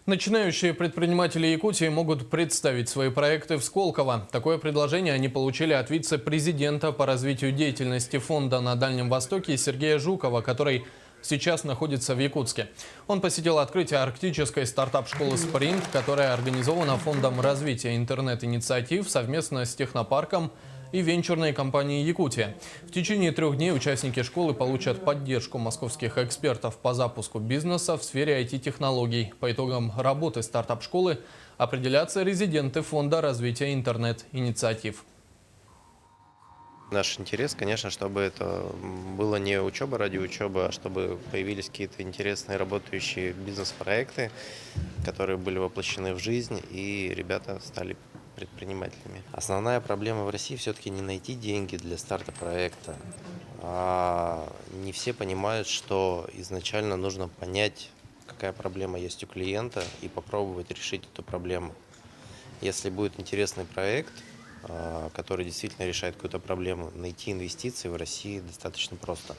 Начинающие предприниматели Якутии могут представить свои проекты в Сколково. Такое предложение они получили от вице-президента по развитию деятельности фонда на Дальнем Востоке Сергея Жукова, который сейчас находится в Якутске. Он посетил открытие арктической стартап-школы «Спринт», которая организована Фондом развития интернет-инициатив совместно с технопарком и венчурной компанией «Якутия». В течение 3 дней участники школы получат поддержку московских экспертов по запуску бизнеса в сфере IT-технологий. По итогам работы стартап-школы определятся резиденты Фонда развития интернет-инициатив. Наш интерес, конечно, чтобы это было не учеба ради учебы, а чтобы появились какие-то интересные работающие бизнес-проекты, которые были воплощены в жизнь, и ребята стали предпринимателями. Основная проблема в России все-таки не найти деньги для старта проекта. Не все понимают, что изначально нужно понять, какая проблема есть у клиента, и попробовать решить эту проблему. Если будет интересный проект, который действительно решает какую-то проблему, найти инвестиции в России достаточно просто.